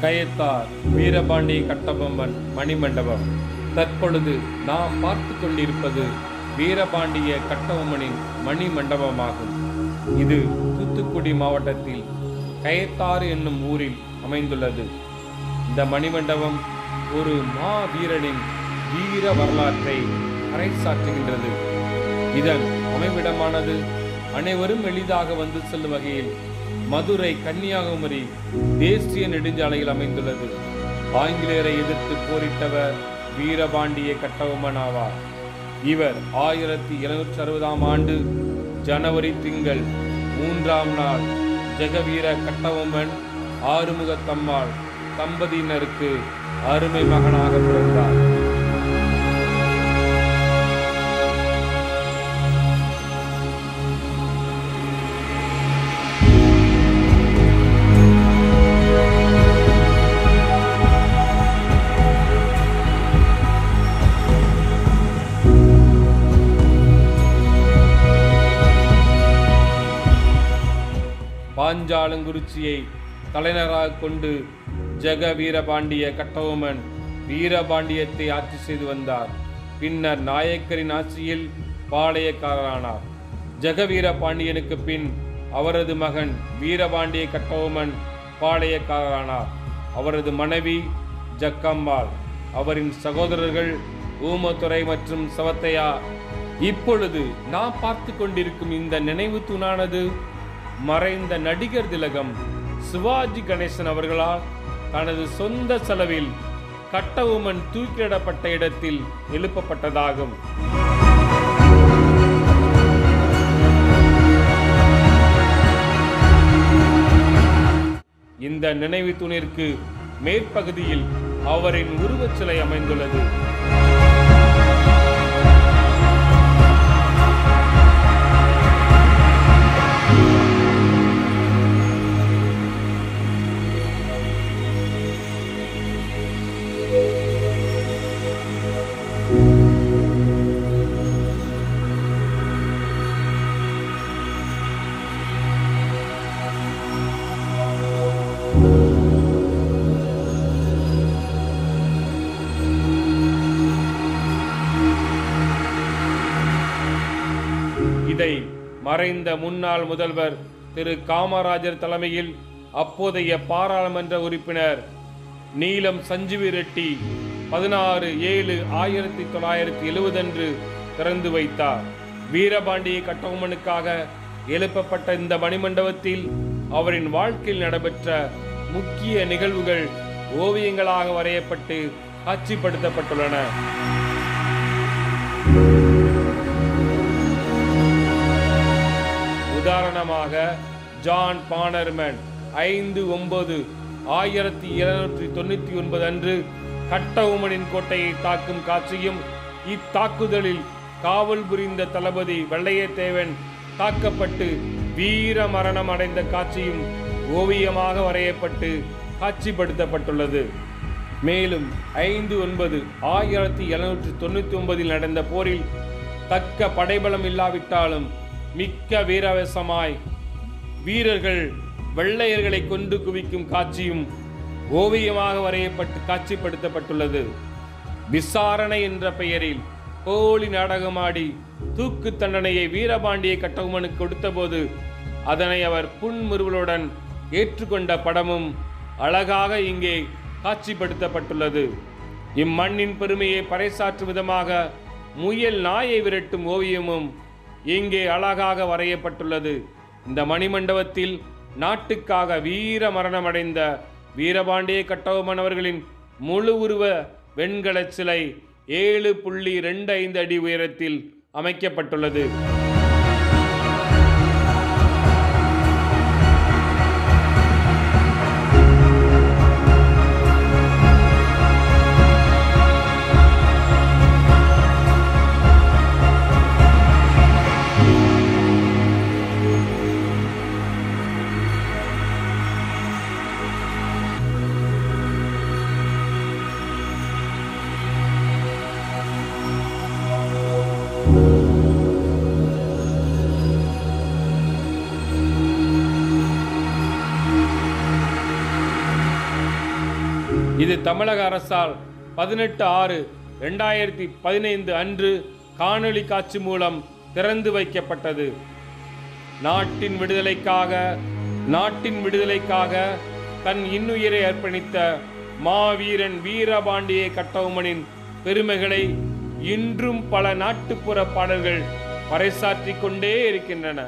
கயத்தார் வீரபாண்டிய கட்டபொம்மன் மணிமண்டபம். தற்பொழுது நாம் பார்த்து கொண்டிருப்பது வீரபாண்டிய கட்டபொம்மனின் மணிமண்டபமாகும். இது தூத்துக்குடி மாவட்டத்தில் கயத்தாறு என்னும் ஊரில் அமைந்துள்ளது. இந்த மணிமண்டபம் ஒரு மாவீரனின் வீர வரலாற்றை பறைசாற்றுகின்றது. இதன் அமைவிடமானது அனைவரும் எளிதாக வந்து செல்லும் வகையில் மதுரை கன்னியாகுமரி தேசிய நெடுஞ்சாலையில் அமைந்துள்ளது. ஆங்கிலேயரை எதிர்த்து போரிட்டவர் வீரபாண்டிய கட்டபொம்மன் ஆவார். இவர் 1760 ஆண்டு ஜனவரி திங்கள் 3ஆம் நாள் ஜெகவீர கட்டபொம்மன் ஆறுமுகத்தம்மாள் தம்பதியினருக்கு அருமை மகனாக பிறந்தார். பாஞ்சாலங்குறிச்சியை தலைநகராக கொண்டு ஜெகவீரபாண்டிய கட்டபொம்மன் வீரபாண்டியத்தை ஆட்சி செய்து வந்தார். பின்னர் நாயக்கரின் ஆட்சியில் பாளையக்காரரானார். ஜெகவீரபாண்டியனுக்கு பின் அவரது மகன் வீரபாண்டிய கட்டபொம்மன் பாளையக்காரரானார். அவரது மனைவி ஜக்கம்மாள், அவரின் சகோதரர்கள் ஊமத்துறை மற்றும் சவத்தையா. இப்பொழுது நாம் பார்த்து கொண்டிருக்கும் இந்த நினைவு தூணானது மறைந்த நடிகர் திலகம் சிவாஜி கணேசன் அவர்களால் தனது சொந்த செலவில் கட்டபொம்மன் தூக்கிலிடப்பட்ட இடத்தில் எழுப்பப்பட்டதாகும். இந்த நினைவு தூணிற்கு மேற்பகுதியில் அவரின் உருவச் சிலை அமைந்துள்ளது. இதை மறைந்த முன்னாள் முதல்வர் திரு காமராஜர் தலைமையில் அப்போதைய பாராளுமன்ற உறுப்பினர் நீலம் சஞ்சீவி ரெட்டி 16/7/1970 அன்று திறந்து வைத்தார். வீரபாண்டிய கட்டபொம்மனுக்காக எழுப்பப்பட்ட இந்த மணிமண்டபத்தில் அவரின் வாழ்க்கையில் நடைபெற்ற முக்கிய நிகழ்வுகள் ஓவியங்களாக வரையப்பட்டு காட்சிப்படுத்தப்பட்டுள்ளன. உதாரணமாக ஜான் பானர்மன் 5/9/1799 அன்று கட்டபொம்மனின் கோட்டையை தாக்கும் காட்சியும், இத்தாக்குதலில் காவல் புரிந்த தளபதி வெள்ளையத்தேவன் தாக்கப்பட்டு வீர மரணம் அடைந்த காட்சியும் ஓவியமாக வரையப்பட்டு காட்சிப்படுத்தப்பட்டுள்ளது. மேலும் 5/9/1799 நடந்த போரில் தக்க படைபலம் இல்லாவிட்டாலும் மிக்க வீராவேசமாய் வீரர்கள் வெள்ளையர்களை கொண்டு குவிக்கும் காட்சியும் ஓவியமாக வரையப்பட்டு காட்சிப்படுத்தப்பட்டுள்ளது. விசாரணை என்ற பெயரில் போலி நாடகமாடி தூக்கு தண்டனையை வீரபாண்டிய கட்டபொம்மனுக்கு கொடுத்தபோது அதனை அவர் புன்முறுவலுடன் ஏற்றுக்கொண்ட படமும் அழகாக இங்கே காட்சிப்படுத்தப்பட்டுள்ளது. இம்மண்ணின் பெருமையை பறைசாற்றும் விதமாக முயல் நாயை விரட்டும் ஓவியமும் இங்கே அழகாக வரையப்பட்டுள்ளது. இந்த மணிமண்டபத்தில் நாட்டுக்காக வீர மரணமடைந்த வீரபாண்டிய கட்டபொம்மன் அவர்களின் முழு உருவ வெண்கல சிலை 7.25 அடி உயரத்தில் அமைக்கப்பட்டுள்ளது. தமிழக அரசால் 18/6/2015 அன்று காணொளி காட்சி மூலம் திறந்து வைக்கப்பட்டது. நாட்டின் விடுதலைக்காக தன் இன்னுயிரை அர்ப்பணித்த மாவீரன் வீரபாண்டிய கட்டபொம்மனின் பெருமைகளை இன்றும் பல நாட்டுப்புற பாடல்கள் பறைசாற்றிக் கொண்டே இருக்கின்றன.